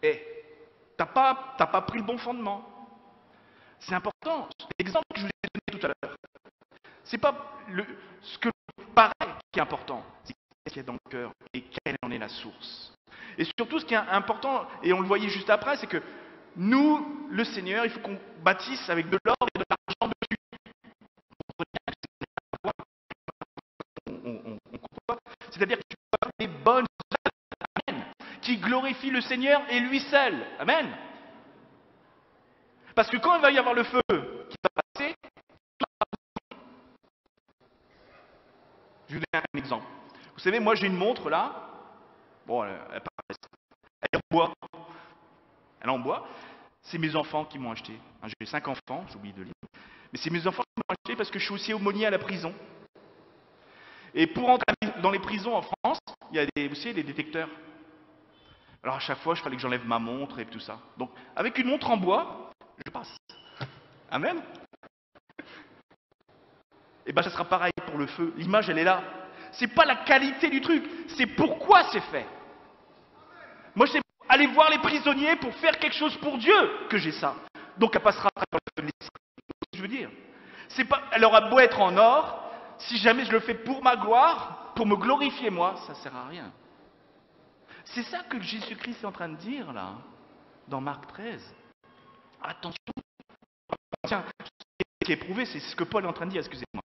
Eh, t'as pas pris le bon fondement. C'est important. L'exemple que je vous ai donné tout à l'heure, c'est pas ce que paraît qui est important, c'est ce qu'il y a dans le cœur et quelle en est la source. Et surtout, ce qui est important, et on le voyait juste après, c'est que nous, le Seigneur, il faut qu'on bâtisse avec de l'or et de l'argent dessus. On comprend pas. C'est-à-dire que tu peux avoir des bonnes œuvres, amen, qui glorifient le Seigneur et lui seul. Amen. Parce que quand il va y avoir le feu qui va passer, je vais vous donner un exemple. Vous savez, moi j'ai une montre là. Bon, elle est en bois. Elle est en bois. C'est mes enfants qui m'ont acheté. J'ai 5 enfants, j'oublie de lire. Mais c'est mes enfants qui m'ont acheté parce que je suis aussi aumônier à la prison. Et pour entrer dans les prisons en France, il y a des, vous savez, des détecteurs. Alors à chaque fois, il fallait que j'enlève ma montre et tout ça. Donc, avec une montre en bois, je passe. Amen. Et bien, ça sera pareil pour le feu. L'image, elle est là. C'est pas la qualité du truc, c'est pourquoi c'est fait. Moi, c'est aller voir les prisonniers pour faire quelque chose pour Dieu que j'ai ça. Donc, elle passera à travers l'esprit. Je veux dire, c'est pas, elle aura beau être en or, si jamais je le fais pour ma gloire, pour me glorifier moi, ça sert à rien. C'est ça que Jésus-Christ est en train de dire là, dans Marc 13. Attention. Tiens, ce qui est prouvé, c'est ce que Paul est en train de dire, excusez-moi.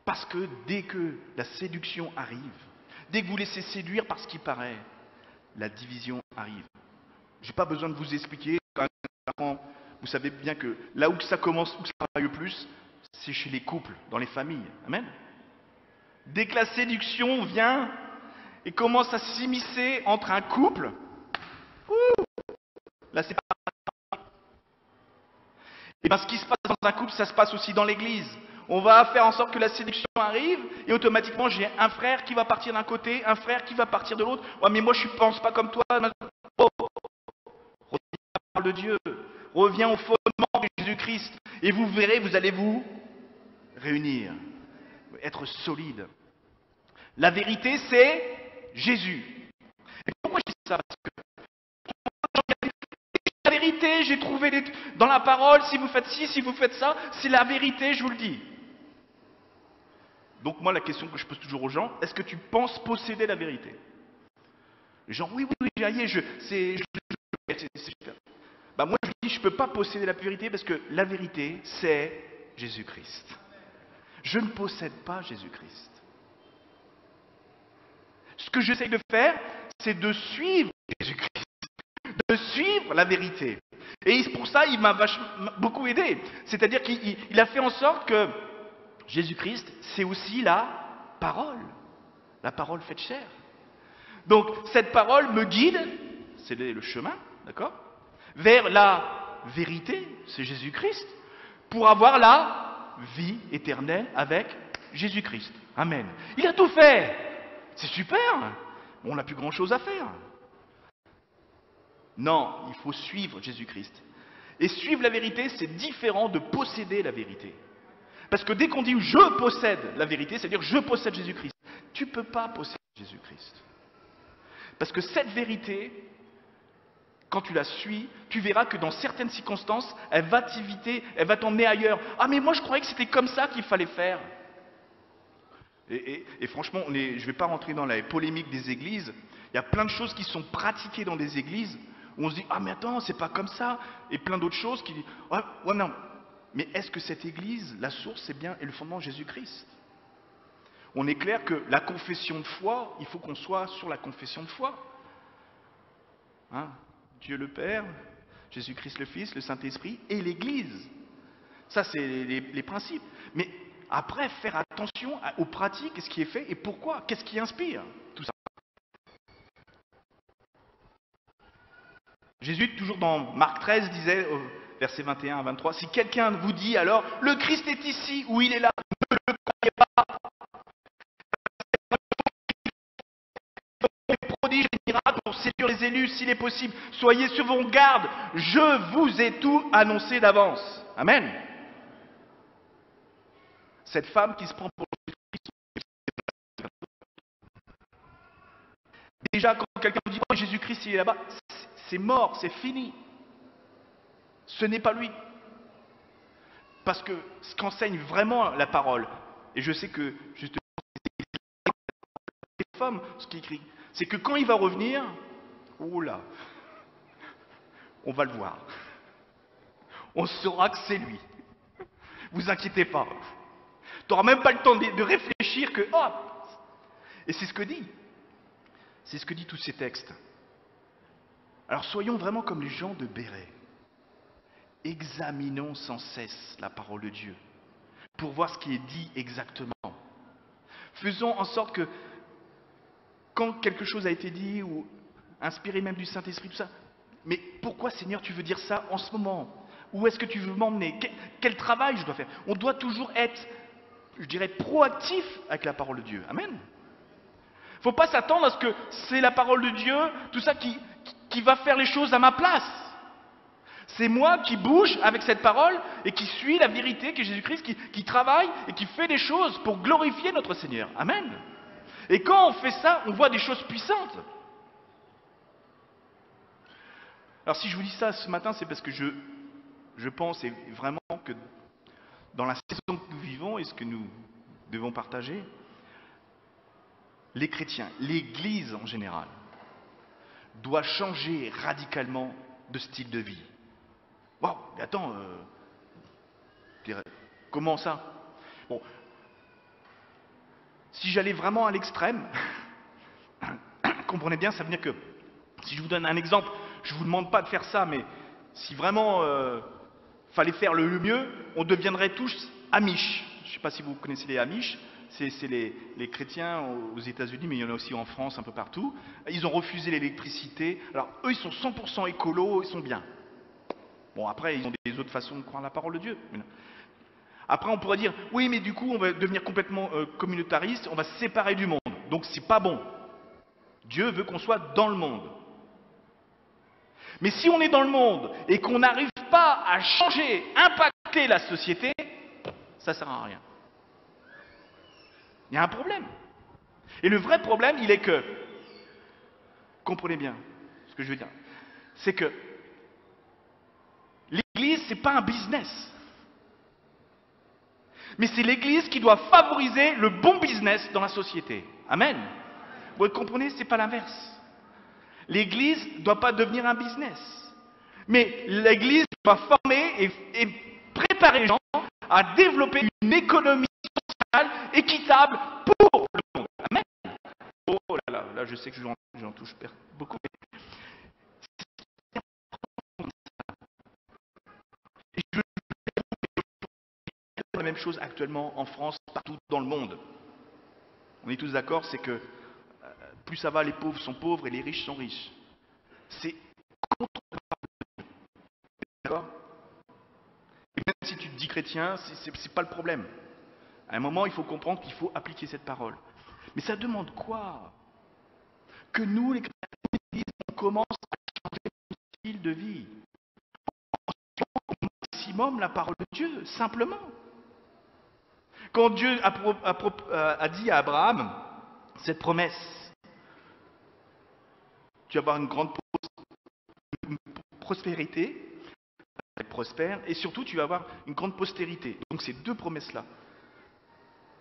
Parce que dès que la séduction arrive, dès que vous laissez séduire par ce qui paraît, la division arrive. Je n'ai pas besoin de vous expliquer, vous savez bien que là où ça commence, où ça va le plus, c'est chez les couples, dans les familles. Amen. Dès que la séduction vient et commence à s'immiscer entre un couple, là c'est pas... Et bien ce qui se passe dans un couple, ça se passe aussi dans l'église. On va faire en sorte que la séduction arrive et automatiquement j'ai un frère qui va partir d'un côté, un frère qui va partir de l'autre. Ouais, mais moi je ne pense pas comme toi. Oh, reviens à la parole de Dieu, reviens au fondement de Jésus-Christ et vous verrez, vous allez vous réunir, être solide. La vérité c'est Jésus. Et pourquoi je dis ça? Parce que la vérité, j'ai trouvé dans la parole, si vous faites ci, si vous faites ça, c'est la vérité, je vous le dis. Donc moi, la question que je pose toujours aux gens, est-ce que tu penses posséder la vérité? Les gens, oui, c'est super. Bah moi, je dis, je ne peux pas posséder la vérité parce que la vérité, c'est Jésus-Christ. Je ne possède pas Jésus-Christ. Ce que j'essaye de faire, c'est de suivre Jésus-Christ, de suivre la vérité. Et pour ça, il m'a beaucoup aidé. C'est-à-dire qu'il a fait en sorte que Jésus-Christ, c'est aussi la parole faite chair. Donc, cette parole me guide, c'est le chemin, d'accord, vers la vérité, c'est Jésus-Christ, pour avoir la vie éternelle avec Jésus-Christ. Amen. Il a tout fait. C'est super. On n'a plus grand-chose à faire. Non, il faut suivre Jésus-Christ. Et suivre la vérité, c'est différent de posséder la vérité. Parce que dès qu'on dit je possède la vérité, c'est-à-dire je possède Jésus-Christ, tu ne peux pas posséder Jésus-Christ. Parce que cette vérité, quand tu la suis, tu verras que dans certaines circonstances, elle va t'inviter, elle va t'emmener ailleurs. Ah mais moi je croyais que c'était comme ça qu'il fallait faire. Et franchement, je ne vais pas rentrer dans la polémique des églises. Il y a plein de choses qui sont pratiquées dans des églises où on se dit ah mais attends, c'est pas comme ça. Et plein d'autres choses qui disent ouais non. Mais est-ce que cette église, la source, c'est bien et le fondement Jésus-Christ? On est clair que la confession de foi, il faut qu'on soit sur la confession de foi. Hein? Dieu le Père, Jésus-Christ le Fils, le Saint-Esprit et l'Église. Ça, c'est les principes. Mais après, faire attention aux pratiques, ce qui est fait et pourquoi, qu'est-ce qui inspire tout ça. Jésus, toujours dans Marc 13, disait, versets 21 à 23, si quelqu'un vous dit alors, le Christ est ici ou il est là, ne le croyez pas. Les prodiges et les miracles pour séduire les élus, s'il est possible. Soyez sur vos gardes. Je vous ai tout annoncé d'avance. Amen. Cette femme qui se prend pour Christ, Déjà, quand quelqu'un me dit « Oh, Jésus-Christ, il est là-bas », c'est mort, c'est fini. Ce n'est pas lui. Parce que ce qu'enseigne vraiment la parole, et je sais que justement les femmes, ce qui est écrit, c'est que quand il va revenir, oh là, on va le voir. On saura que c'est lui. Vous inquiétez pas. Tu n'auras même pas le temps de réfléchir que, oh. Et c'est ce que dit. C'est ce que dit tous ces textes. Alors soyons vraiment comme les gens de Béret. Examinons sans cesse la parole de Dieu pour voir ce qui est dit exactement. Faisons en sorte que quand quelque chose a été dit ou inspiré même du Saint-Esprit, tout ça, mais pourquoi Seigneur tu veux dire ça en ce moment? Où est-ce que tu veux m'emmener? Quel travail je dois faire? On doit toujours être, je dirais, proactif avec la parole de Dieu. Amen. Il ne faut pas s'attendre à ce que c'est la parole de Dieu, tout ça qui va faire les choses à ma place. C'est moi qui bouge avec cette parole et qui suis la vérité qui est Jésus-Christ, qui travaille et qui fait des choses pour glorifier notre Seigneur. Amen. Et quand on fait ça, on voit des choses puissantes. Alors si je vous dis ça ce matin, c'est parce que je pense vraiment que dans la saison que nous vivons et ce que nous devons partager, les chrétiens, l'Église en général, doit changer radicalement de style de vie. Waouh, mais attends, comment ça? Bon, si j'allais vraiment à l'extrême, comprenez bien, ça veut dire que, si je vous donne un exemple, je ne vous demande pas de faire ça, mais si vraiment fallait faire le mieux, on deviendrait tous Amish. Je ne sais pas si vous connaissez les Amish, c'est les chrétiens aux États-Unis, mais il y en a aussi en France, un peu partout. Ils ont refusé l'électricité. Alors eux, ils sont 100% écolos, ils sont bien. Bon, après, ils ont des autres façons de croire la parole de Dieu. Après, on pourrait dire, oui, mais du coup, on va devenir complètement communautariste, on va se séparer du monde. Donc, c'est pas bon. Dieu veut qu'on soit dans le monde. Mais si on est dans le monde et qu'on n'arrive pas à changer, impacter la société, ça ne sert à rien. Il y a un problème. Et le vrai problème, il est que, comprenez bien ce que je veux dire, c'est que l'Église, ce n'est pas un business. Mais c'est l'Église qui doit favoriser le bon business dans la société. Amen. Vous comprenez, ce n'est pas l'inverse. L'Église ne doit pas devenir un business. Mais l'Église doit former et préparer les gens à développer une économie sociale équitable pour le monde. Amen. Oh là, je sais que j'en touche beaucoup. Et je la même chose actuellement en France, partout dans le monde. On est tous d'accord, c'est que plus ça va, les pauvres sont pauvres et les riches sont riches. C'est contre la parole. D'accord? Et même si tu te dis chrétien, c'est pas le problème. À un moment, il faut comprendre qu'il faut appliquer cette parole. Mais ça demande quoi? Que nous, les chrétiens, on commence à changer notre style de vie. En suivant au maximum la parole de Dieu, simplement. Quand Dieu a dit à Abraham cette promesse, tu vas avoir une grande prospérité, prospère, et surtout tu vas avoir une grande postérité. Donc ces deux promesses-là.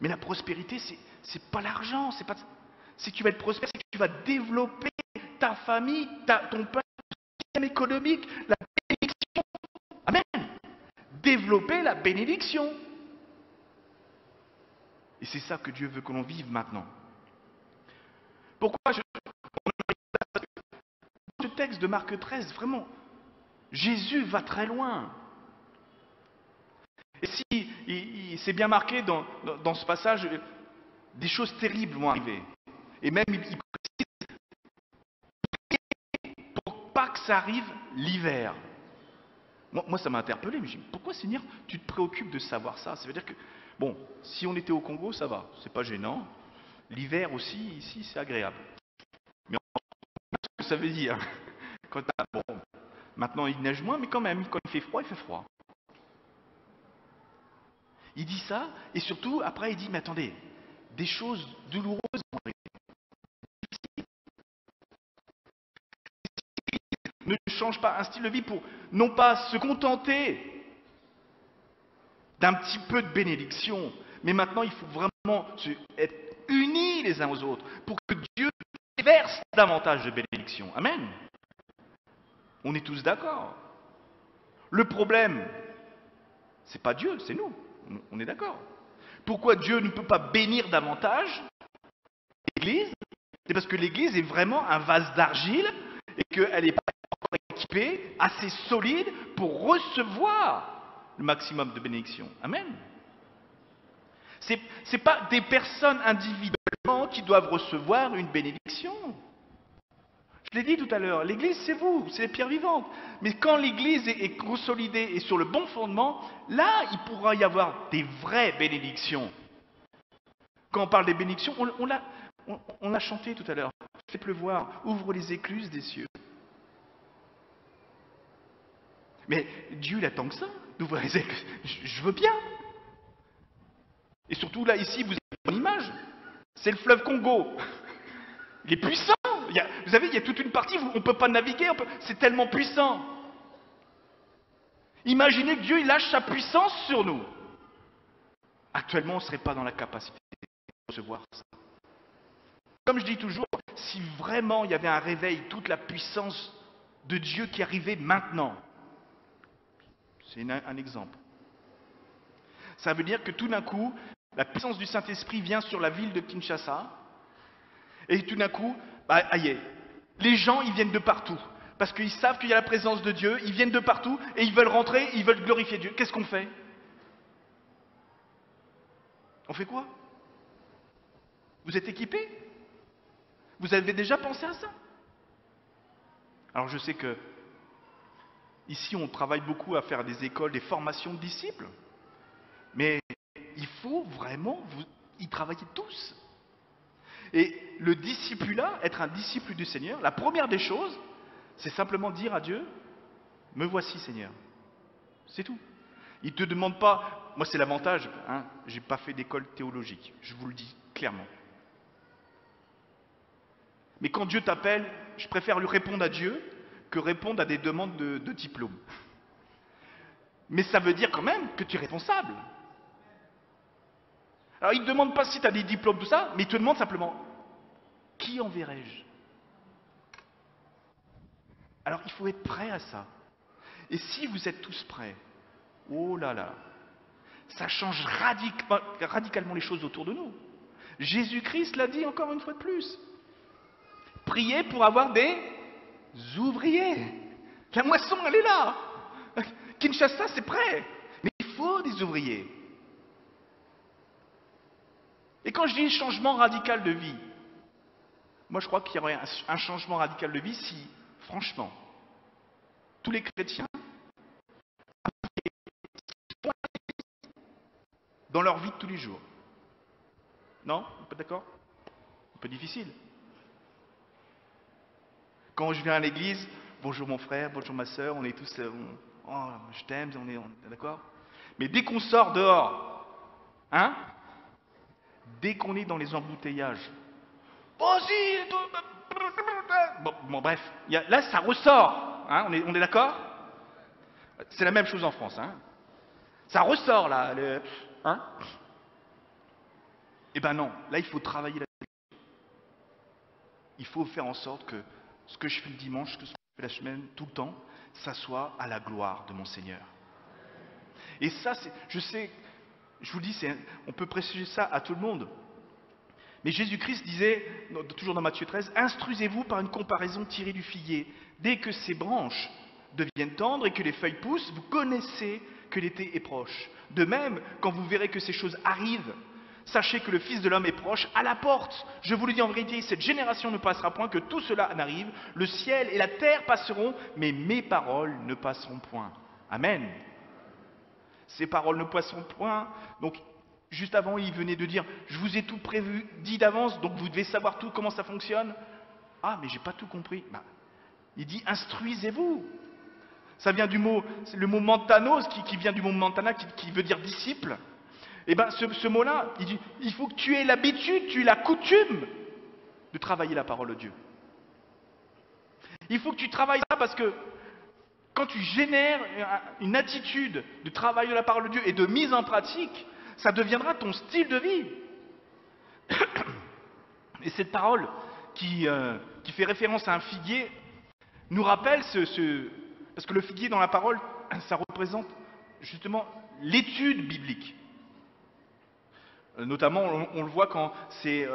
Mais la prospérité, c'est pas l'argent, c'est que tu vas être prospère, c'est que tu vas développer ta famille, ton système économique, la bénédiction. Amen. Développer la bénédiction. Et c'est ça que Dieu veut que l'on vive maintenant. Pourquoi ce texte de Marc 13, vraiment, Jésus va très loin. Et si c'est bien marqué dans ce passage, des choses terribles vont arriver. Et même il précise pour pas que ça arrive l'hiver. Moi, ça m'a interpellé, mais je me dis, pourquoi Seigneur, tu te préoccupes de savoir ça? Ça veut dire que, bon, si on était au Congo, ça va, c'est pas gênant. L'hiver aussi, ici, c'est agréable. Mais on sait ce que ça veut dire. Bon, maintenant il neige moins, mais quand même, quand il fait froid, il fait froid. Il dit ça, et surtout, après, il dit, mais attendez, des choses douloureuses vont arriver. ne change pas un style de vie pour non pas se contenter d'un petit peu de bénédiction, mais maintenant il faut vraiment être unis les uns aux autres pour que Dieu verse davantage de bénédiction. Amen. On est tous d'accord. Le problème, c'est pas Dieu, c'est nous. On est d'accord. Pourquoi Dieu ne peut pas bénir davantage l'Église? C'est parce que l'Église est vraiment un vase d'argile et qu'elle n'est pas encore équipée, assez solide pour recevoir le maximum de bénédiction. Amen. Ce n'est pas des personnes individuellement qui doivent recevoir une bénédiction. Je l'ai dit tout à l'heure, l'Église c'est vous, c'est les pierres vivantes. Mais quand l'Église est consolidée et sur le bon fondement, là il pourra y avoir des vraies bénédictions. Quand on parle des bénédictions, on l'a chanté tout à l'heure. Fais pleuvoir, ouvre les écluses des cieux. Mais Dieu il attend que ça, d'ouvrir les écluses. Je veux bien. Et surtout là, ici, vous avez une image. C'est le fleuve Congo. Il est puissant. Vous savez, il y a toute une partie où on ne peut pas naviguer. C'est tellement puissant. Imaginez que Dieu il lâche sa puissance sur nous. Actuellement, on ne serait pas dans la capacité de recevoir ça. Comme je dis toujours, si vraiment il y avait un réveil, toute la puissance de Dieu qui arrivait maintenant, c'est un exemple. Ça veut dire que tout d'un coup, la puissance du Saint-Esprit vient sur la ville de Kinshasa, et tout d'un coup, les gens, ils viennent de partout. Parce qu'ils savent qu'il y a la présence de Dieu, ils viennent de partout, et ils veulent rentrer, ils veulent glorifier Dieu. Qu'est-ce qu'on fait? On fait quoi? Vous êtes équipés? Vous avez déjà pensé à ça? Alors je sais que, ici on travaille beaucoup à faire des écoles, des formations de disciples, mais il faut vraiment y travailler tous. Et le discipulat, être un disciple du Seigneur, la première des choses, c'est simplement dire à Dieu, me voici Seigneur. C'est tout. Il ne te demande pas, moi c'est l'avantage, je n'ai pas fait d'école théologique, je vous le dis clairement. Mais quand Dieu t'appelle, je préfère lui répondre à Dieu que répondre à des demandes de diplôme. Mais ça veut dire quand même que tu es responsable. Alors il ne te demande pas si tu as des diplômes, tout ça, mais il te demande simplement, qui enverrai-je? Alors il faut être prêt à ça. Et si vous êtes tous prêts, oh là là, ça change radicalement les choses autour de nous. Jésus-Christ l'a dit encore une fois de plus. Priez pour avoir des ouvriers. La moisson, elle est là. Kinshasa, c'est prêt. Mais il faut des ouvriers. Et quand je dis changement radical de vie, moi je crois qu'il y aurait un changement radical de vie si, franchement, tous les chrétiens, dans leur vie de tous les jours. Non? Vous n'êtes pas d'accord? Un peu difficile. Quand je viens à l'église, bonjour mon frère, bonjour ma soeur, on est tous, je t'aime, on est d'accord? Mais dès qu'on sort dehors, dès qu'on est dans les embouteillages, bref, là ça ressort, on est d'accord? C'est la même chose en France, ça ressort là, Eh ben non, là il faut travailler là-dessus. Il faut faire en sorte que ce que je fais le dimanche, ce que je fais la semaine, tout le temps, ça soit à la gloire de mon Seigneur. Et ça, je sais, je vous le dis, on peut prêcher ça à tout le monde. Mais Jésus-Christ disait, toujours dans Matthieu 13, « Instruisez-vous par une comparaison tirée du figuier. Dès que ses branches deviennent tendres et que les feuilles poussent, vous connaissez que l'été est proche. De même, quand vous verrez que ces choses arrivent, sachez que le Fils de l'homme est proche, à la porte. Je vous le dis en vérité, cette génération ne passera point, que tout cela n'arrive. Le ciel et la terre passeront, mais mes paroles ne passeront point. » Amen. Ces paroles ne passeront point. Donc, juste avant, il venait de dire, je vous ai tout prévu, dit d'avance, donc vous devez savoir tout, comment ça fonctionne. Ah, mais j'ai pas tout compris. Il dit, instruisez-vous. Ça vient du mot, le mot mantanos, qui vient du mot mantana, qui veut dire disciple. Eh bien, ce mot-là, il dit, il faut que tu aies l'habitude, tu aies la coutume de travailler la parole de Dieu. Il faut que tu travailles ça parce que quand tu génères une attitude de travail de la parole de Dieu et de mise en pratique, ça deviendra ton style de vie. Et cette parole qui fait référence à un figuier nous rappelle parce que le figuier dans la parole, ça représente justement l'étude biblique. Notamment, on le voit quand c'est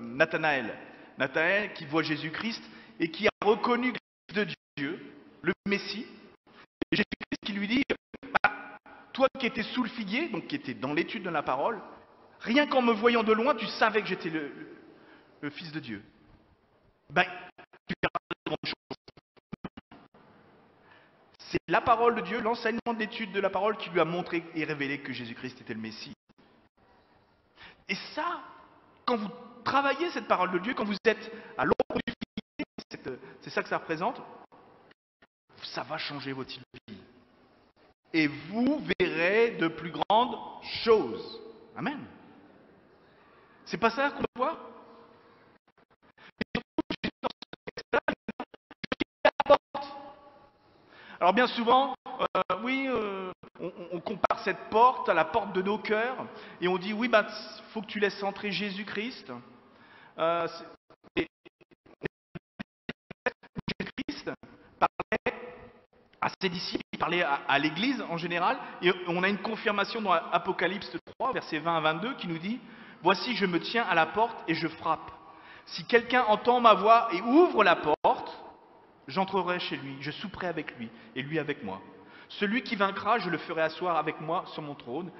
Nathanaël. Nathanaël qui voit Jésus-Christ et qui a reconnu Christ de Dieu, le Messie. Et Jésus-Christ qui lui dit, toi qui étais sous le figuier, donc qui étais dans l'étude de la parole, rien qu'en me voyant de loin, tu savais que j'étais le Fils de Dieu. Ben, tu verras de grandes choses. C'est la parole de Dieu, l'enseignement de l'étude de la parole qui lui a montré et révélé que Jésus-Christ était le Messie. Et ça, quand vous travaillez cette parole de Dieu, quand vous êtes à l'ombre du figuier, c'est ça que ça représente, ça va changer votre style de vie. Et vous verrez de plus grandes choses. Amen. C'est pas ça qu'on voit? Alors bien souvent, on compare cette porte à la porte de nos cœurs et on dit oui, faut que tu laisses entrer Jésus-Christ. Jésus-Christ parlait à ses disciples, il parlait à l'Église en général, et on a une confirmation dans Apocalypse 3, versets 20 à 22, qui nous dit « Voici, je me tiens à la porte et je frappe. Si quelqu'un entend ma voix et ouvre la porte, j'entrerai chez lui, je souperai avec lui, et lui avec moi. Celui qui vaincra, je le ferai asseoir avec moi sur mon trône,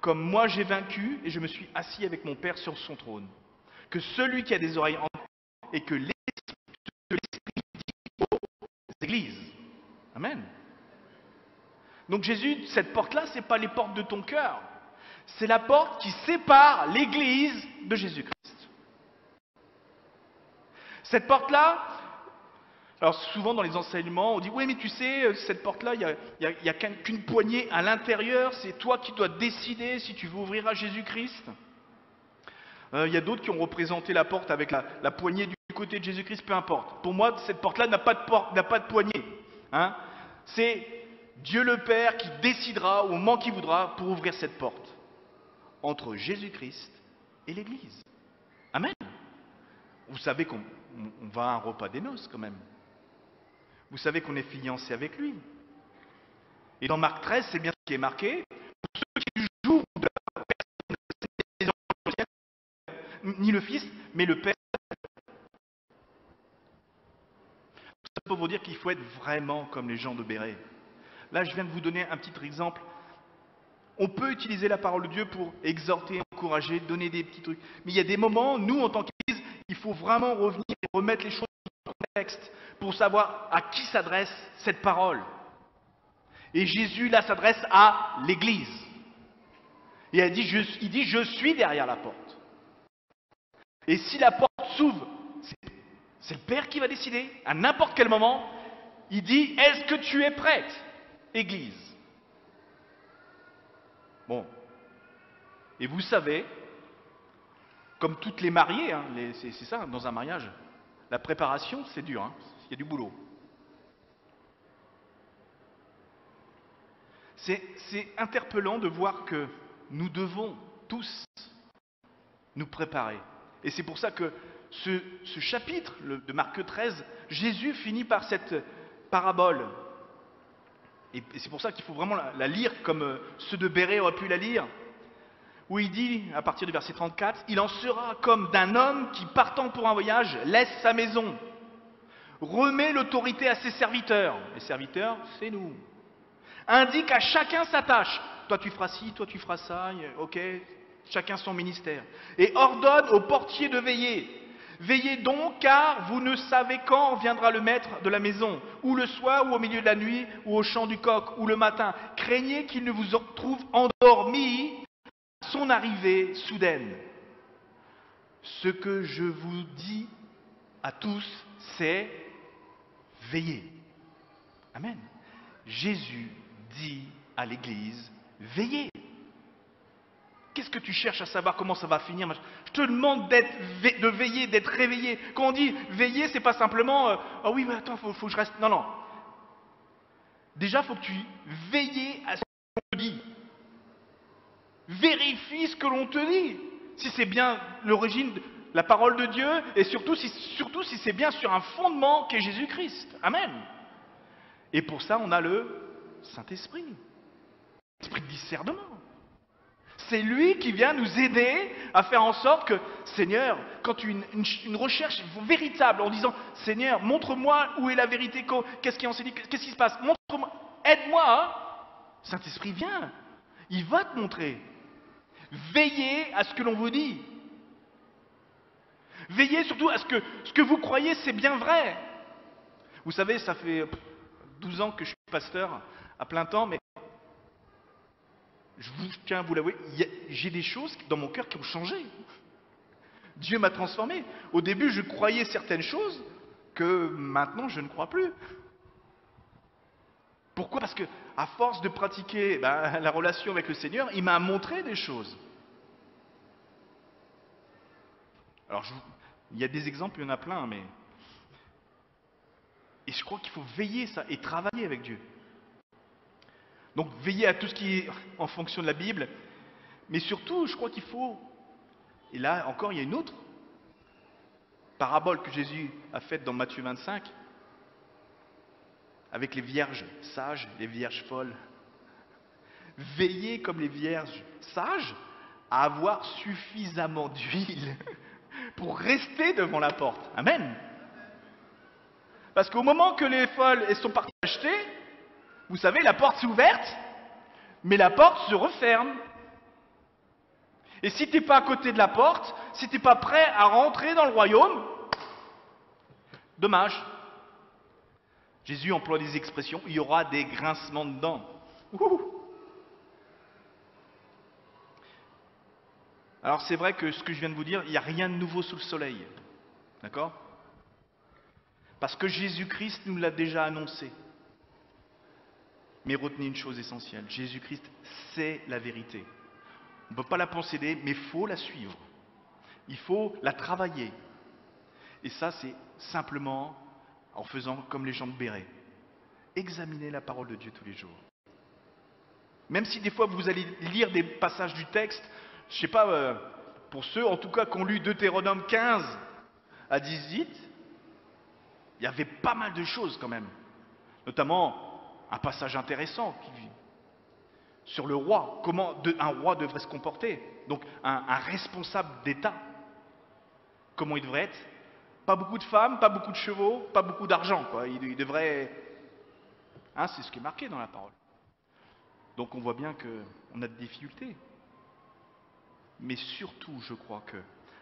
comme moi j'ai vaincu et je me suis assis avec mon Père sur son trône. Que celui qui a des oreilles entende et que l'Esprit dit aux églises. » Amen. Donc Jésus, cette porte-là, ce n'est pas les portes de ton cœur. C'est la porte qui sépare l'Église de Jésus-Christ. Cette porte-là, alors souvent dans les enseignements, on dit « Oui, mais tu sais, cette porte-là, il n'y a qu'une poignée à l'intérieur, c'est toi qui dois décider si tu veux ouvrir à Jésus-Christ. » Il y a d'autres qui ont représenté la porte avec la poignée du côté de Jésus-Christ, peu importe. Pour moi, cette porte-là n'a pas de poignée. Hein? C'est Dieu le Père qui décidera au moment qu'il voudra pour ouvrir cette porte entre Jésus-Christ et l'Église. Amen. Vous savez qu'on va à un repas des noces quand même. Vous savez qu'on est fiancé avec lui. Et dans Marc 13, c'est bien ce qui est marqué. Pour ceux qui jouent de la personne, ni le Fils, mais le Père. Ça pour vous dire qu'il faut être vraiment comme les gens de Béret. Là, je viens de vous donner un petit exemple. On peut utiliser la parole de Dieu pour exhorter, encourager, donner des petits trucs. Mais il y a des moments, nous, en tant qu'Église, il faut vraiment revenir et remettre les choses dans le contexte pour savoir à qui s'adresse cette parole. Et Jésus, là, s'adresse à l'Église. Et il dit, je suis derrière la porte. Et si la porte s'ouvre, c'est le Père qui va décider. À n'importe quel moment, il dit, est-ce que tu es prête, Église? Bon. Et vous savez, comme toutes les mariées, hein, c'est ça, dans un mariage, la préparation, c'est dur, hein, il y a du boulot. C'est interpellant de voir que nous devons tous nous préparer. Et c'est pour ça que ce chapitre de Marc 13, Jésus finit par cette parabole. Et c'est pour ça qu'il faut vraiment la lire comme ceux de Béret auraient pu la lire, où il dit, à partir du verset 34, « Il en sera comme d'un homme qui, partant pour un voyage, laisse sa maison, remet l'autorité à ses serviteurs. » Les serviteurs, c'est nous. Indique à chacun sa tâche. Toi tu feras ci, toi tu feras ça, ok, chacun son ministère. Et ordonne aux portiers de veiller. Veillez donc, car vous ne savez quand viendra le maître de la maison, ou le soir, ou au milieu de la nuit, ou au chant du coq, ou le matin. Craignez qu'il ne vous trouve endormis à son arrivée soudaine. Ce que je vous dis à tous, c'est veillez. Amen. Jésus dit à l'Église, veillez. Qu'est-ce que tu cherches à savoir comment ça va finir? Je te demande de veiller, d'être réveillé. Quand on dit veiller, c'est pas simplement ah oui, mais attends, faut que je reste. Non, non. Déjà, il faut que tu veilles à ce qu'on te dit. Vérifie ce que l'on te dit. Si c'est bien l'origine, la parole de Dieu, et surtout si c'est bien sur un fondement qu'est Jésus-Christ. Amen. Et pour ça, on a le Saint-Esprit. L'esprit de discernement. C'est lui qui vient nous aider à faire en sorte que, Seigneur, quand tu une recherche véritable en disant, Seigneur, montre-moi où est la vérité, qu'est-ce qui est enseigné, qu'est-ce qui se passe, montre-moi, aide-moi, hein. Saint-Esprit, viens, il va te montrer. Veillez à ce que l'on vous dit. Veillez surtout à ce que vous croyez, c'est bien vrai. Vous savez, ça fait 12 ans que je suis pasteur à plein temps, mais je tiens à vous l'avouer, j'ai des choses dans mon cœur qui ont changé. Dieu m'a transformé. Au début, je croyais certaines choses que maintenant, je ne crois plus. Pourquoi? Parce que à force de pratiquer la relation avec le Seigneur, il m'a montré des choses. Alors, il y a des exemples, il y en a plein, mais... Et je crois qu'il faut veiller ça et travailler avec Dieu. Donc, veiller à tout ce qui est en fonction de la Bible. Mais surtout, je crois qu'il faut... Et là, encore, il y a une autre parabole que Jésus a faite dans Matthieu 25, avec les vierges sages, les vierges folles. Veillez comme les vierges sages à avoir suffisamment d'huile pour rester devant la porte. Amen. Parce qu'au moment que les folles elles sont parties acheter, vous savez, la porte s'est ouverte, mais la porte se referme. Et si tu n'es pas à côté de la porte, si tu n'es pas prêt à rentrer dans le royaume, dommage. Jésus emploie des expressions, il y aura des grincements de dents. Ouh. Alors c'est vrai que ce que je viens de vous dire, il n'y a rien de nouveau sous le soleil. D'accord? Parce que Jésus-Christ nous l'a déjà annoncé. Mais retenez une chose essentielle, Jésus-Christ, c'est la vérité. On ne peut pas la posséder, mais il faut la suivre. Il faut la travailler. Et ça, c'est simplement en faisant comme les gens de Béret. Examinez la parole de Dieu tous les jours. Même si des fois vous allez lire des passages du texte, je ne sais pas, pour ceux en tout cas qui ont lu Deutéronome 15 à 18, il y avait pas mal de choses quand même. Notamment un passage intéressant sur le roi, comment un roi devrait se comporter. Donc un responsable d'État, comment il devrait être. Pas beaucoup de femmes, pas beaucoup de chevaux, pas beaucoup d'argent. Il devrait... Hein, c'est ce qui est marqué dans la parole. Donc on voit bien qu'on a des difficultés. Mais surtout, je crois que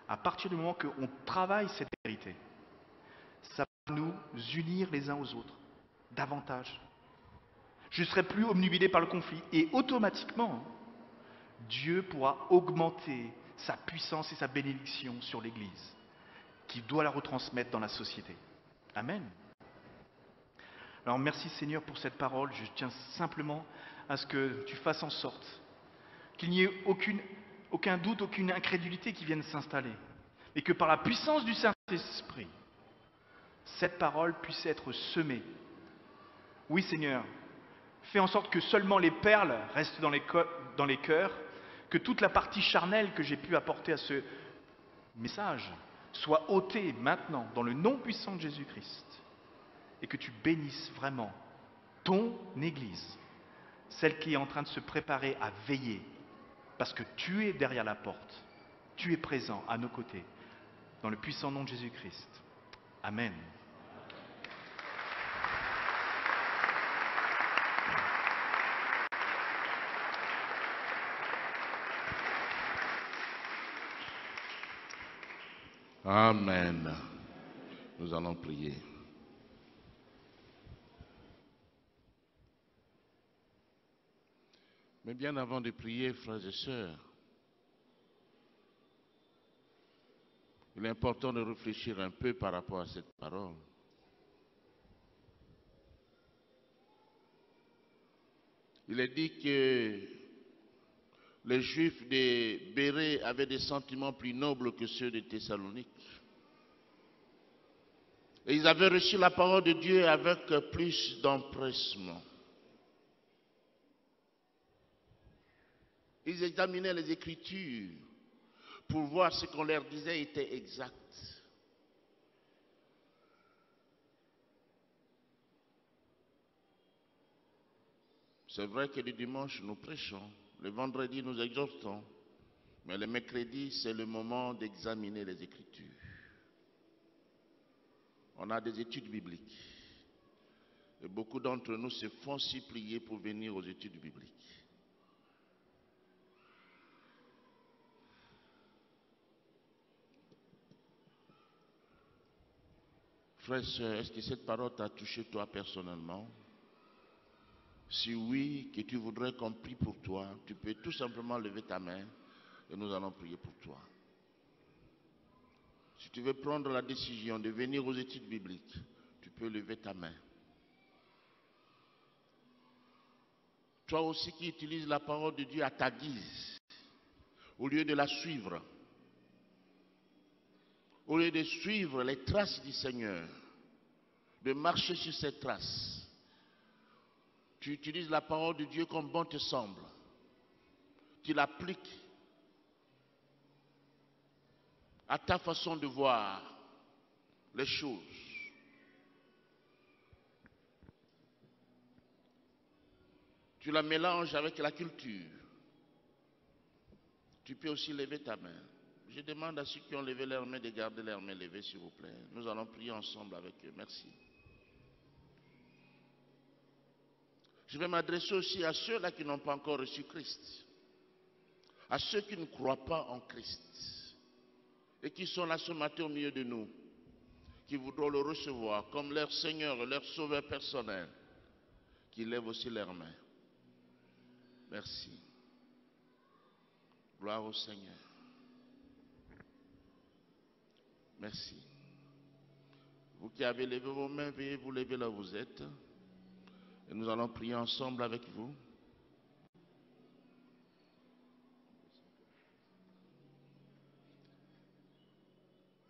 à partir du moment qu'on travaille cette vérité, ça va nous unir les uns aux autres davantage. Je ne serai plus obnubilé par le conflit. Et automatiquement, Dieu pourra augmenter sa puissance et sa bénédiction sur l'Église, qui doit la retransmettre dans la société. Amen. Alors merci Seigneur pour cette parole. Je tiens simplement à ce que tu fasses en sorte qu'il n'y ait aucun doute, aucune incrédulité qui vienne s'installer. Et que par la puissance du Saint-Esprit, cette parole puisse être semée. Oui Seigneur, fais en sorte que seulement les perles restent dans les cœurs, que toute la partie charnelle que j'ai pu apporter à ce message soit ôtée maintenant dans le nom puissant de Jésus-Christ. Et que tu bénisses vraiment ton Église, celle qui est en train de se préparer à veiller, parce que tu es derrière la porte, tu es présent à nos côtés, dans le puissant nom de Jésus-Christ. Amen. Amen. Nous allons prier. Mais bien avant de prier, frères et sœurs, il est important de réfléchir un peu par rapport à cette parole. Il est dit que les Juifs de Béret avaient des sentiments plus nobles que ceux de Thessalonique. Et ils avaient reçu la parole de Dieu avec plus d'empressement. Ils examinaient les Écritures pour voir ce qu'on leur disait était exact. C'est vrai que le dimanche, nous prêchons. Le vendredi, nous exhortons. Mais le mercredi, c'est le moment d'examiner les Écritures. On a des études bibliques. Et beaucoup d'entre nous se font supplier pour venir aux études bibliques. Frère et sœur, est-ce que cette parole t'a touché toi personnellement? Si oui, que tu voudrais qu'on prie pour toi, tu peux tout simplement lever ta main et nous allons prier pour toi. Si tu veux prendre la décision de venir aux études bibliques, tu peux lever ta main. Toi aussi qui utilises la parole de Dieu à ta guise, au lieu de la suivre, au lieu de suivre les traces du Seigneur, de marcher sur ses traces, tu utilises la parole de Dieu comme bon te semble. Tu l'appliques à ta façon de voir les choses. Tu la mélanges avec la culture. Tu peux aussi lever ta main. Je demande à ceux qui ont levé leurs mains de garder leurs mains levées, s'il vous plaît. Nous allons prier ensemble avec eux. Merci. Je vais m'adresser aussi à ceux-là qui n'ont pas encore reçu Christ. À ceux qui ne croient pas en Christ. Et qui sont là ce matin au milieu de nous. Qui voudront le recevoir comme leur Seigneur, leur Sauveur personnel. Qui lèvent aussi leurs mains. Merci. Gloire au Seigneur. Merci. Vous qui avez levé vos mains, veuillez vous lever là où vous êtes. Et nous allons prier ensemble avec vous.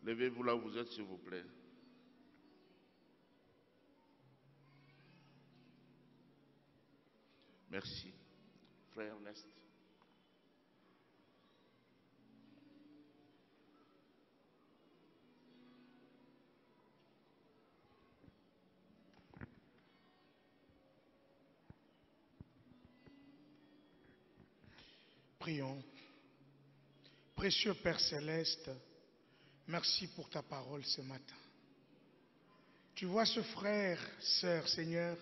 Levez-vous là où vous êtes, s'il vous plaît. Merci. Frère Ernest. Prions. Précieux Père Céleste, merci pour ta parole ce matin. Tu vois ce frère, sœur, Seigneur,